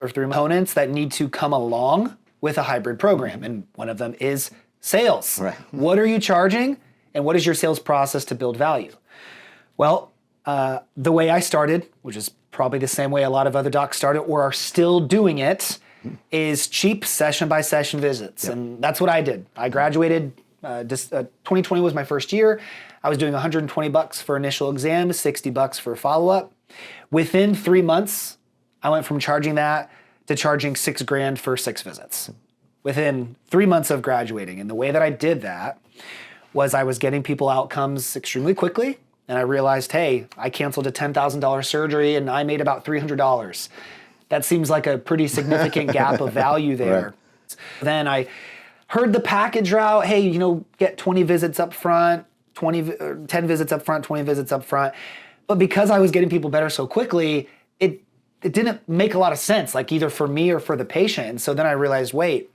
or 3 components that need to come along with a hybrid program. And one of them is sales. Right. What are you charging? And what is your sales process to build value? Well, the way I started, which is probably the same way a lot of other docs started or are still doing it, is cheap session-by-session visits. Yep. And that's what I did. I graduated, 2020 was my first year. I was doing $120 for initial exam, $60 for follow-up. Within 3 months, I went from charging that to charging $6,000 for 6 visits. Within 3 months of graduating. And the way that I did that was I was getting people outcomes extremely quickly. And I realized, hey, I canceled a $10,000 surgery and I made about $300. That seems like a pretty significant gap of value there. Right. Then I heard the package route, hey, get 20 visits up front, 10 visits up front, 20 visits up front. But because I was getting people better so quickly, it didn't make a lot of sense, like either for me or for the patient. And so then I realized, wait,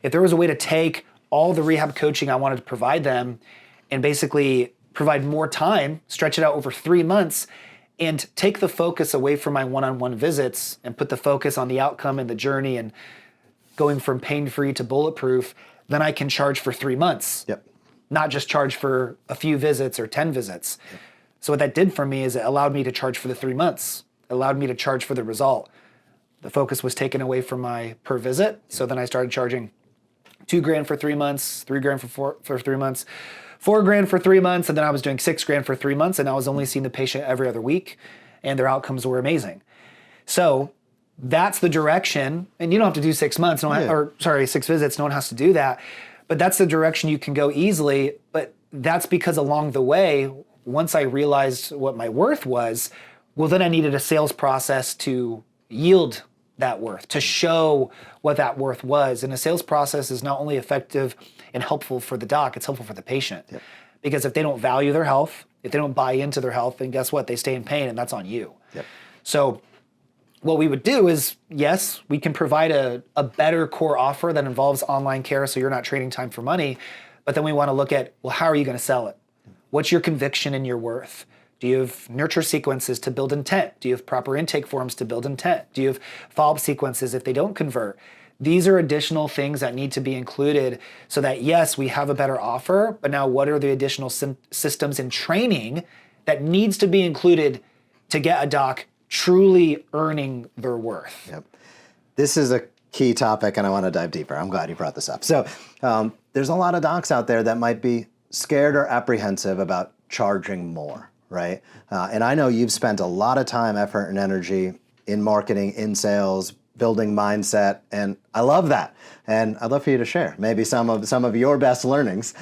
if there was a way to take all the rehab coaching I wanted to provide them and basically provide more time, stretch it out over 3 months, and take the focus away from my one-on-one visits and put the focus on the outcome and the journey and going from pain-free to bulletproof, then I can charge for 3 months. Yep. Not just charge for a few visits or 10 visits. Yep. So what that did for me is it allowed me to charge for the 3 months. It allowed me to charge for the result. The focus was taken away from my per visit. So then I started charging $2,000 for 3 months, $3,000 for 3 months, $4,000 for 3 months, and then I was doing $6,000 for 3 months, and I was only seeing the patient every other week, and their outcomes were amazing. So that's the direction, and you don't have to do 6 months, 6 visits, no one has to do that, but that's the direction you can go easily, but that's because along the way, once I realized what my worth was, well, then I needed a sales process to yield that worth, to show what that worth was. And a sales process is not only effective and helpful for the doc, it's helpful for the patient. Yep. Because if they don't value their health, if they don't buy into their health, then guess what? They stay in pain, and that's on you. Yep. So what we would do is, yes, we can provide a better core offer that involves online care so you're not trading time for money, but then we want to look at, well, how are you going to sell it? What's your conviction in your worth? Do you have nurture sequences to build intent? Do you have proper intake forms to build intent? Do you have follow-up sequences if they don't convert? These are additional things that need to be included so that, yes, we have a better offer, but now what are the additional systems and training that needs to be included to get a doc truly earning their worth? Yep. This is a key topic, and I want to dive deeper. I'm glad you brought this up. So there's a lot of docs out there that might be scared or apprehensive about charging more. Right? And I know you've spent a lot of time, effort, and energy in marketing, in sales, building mindset, and I love that. And I'd love for you to share maybe some of your best learnings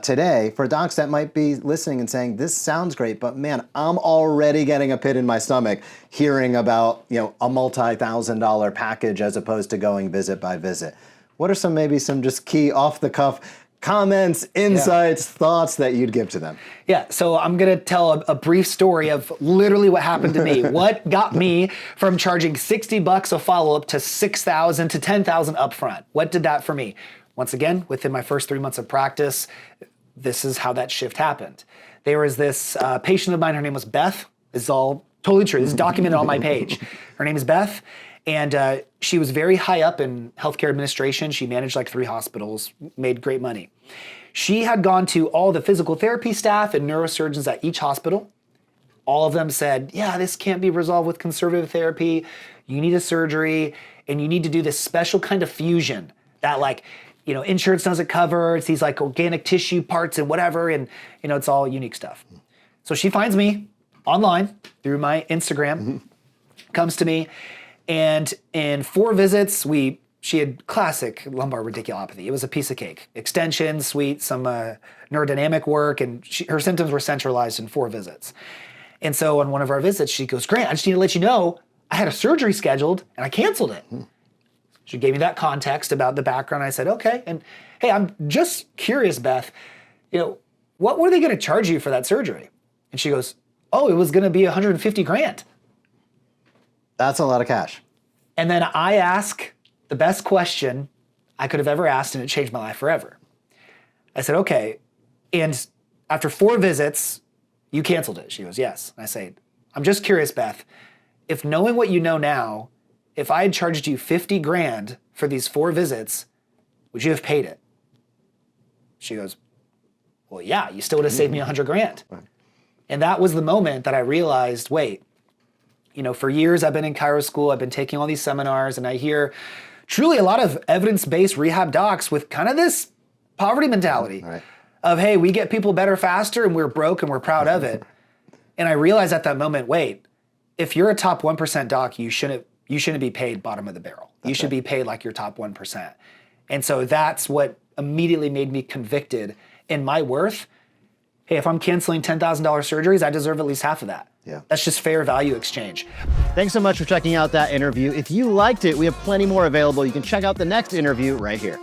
today for docs that might be listening and saying, this sounds great, but man, I'm already getting a pit in my stomach hearing about a multi-$1,000 package as opposed to going visit by visit. What are some just key off-the-cuff comments, insights, thoughts that you'd give to them? Yeah, so I'm gonna tell a brief story of literally what happened to me. What got me from charging $60 a follow-up to $6,000 to $10,000 upfront? What did that for me? Once again, within my first 3 months of practice, this is how that shift happened. There was this patient of mine, her name was Beth. This is all totally true. This is documented on my page. Her name is Beth. And she was very high up in healthcare administration. She managed like 3 hospitals, made great money. She had gone to all the physical therapy staff and neurosurgeons at each hospital. All of them said, yeah, this can't be resolved with conservative therapy. You need a surgery, and you need to do this special kind of fusion that insurance doesn't cover. It's these like organic tissue parts and whatever, and it's all unique stuff. So she finds me online through my Instagram, comes to me, and in 4 visits, she had classic lumbar radiculopathy. It was a piece of cake. Extension, sweet, some neurodynamic work, and her symptoms were centralized in 4 visits. And so on one of our visits, she goes, Grant, I just need to let you know, I had a surgery scheduled and I canceled it. She gave me that context about the background. I said, okay. And hey, I'm just curious, Beth, what were they going to charge you for that surgery? And she goes, oh, it was going to be $150,000. That's a lot of cash. And then I ask the best question I could have ever asked, and it changed my life forever. I said, okay, and after 4 visits, you canceled it. She goes, yes. And I say, I'm just curious, Beth, if knowing what you know now, if I had charged you 50 grand for these 4 visits, would you have paid it? She goes, well, yeah, you still would have saved me 100 grand. Right. And that was the moment that I realized, wait, for years I've been in chiro school, I've been taking all these seminars, and I hear truly a lot of evidence-based rehab docs with kind of this poverty mentality of, hey, we get people better faster and we're broke and we're proud of it. And I realized at that moment, wait, if you're a top 1% doc, you shouldn't be paid bottom of the barrel. You should be paid like your top 1%. And so that's what immediately made me convicted in my worth. Hey, if I'm canceling $10,000 surgeries, I deserve at least half of that. Yeah. That's just fair value exchange. Thanks so much for checking out that interview. If you liked it, we have plenty more available. You can check out the next interview right here.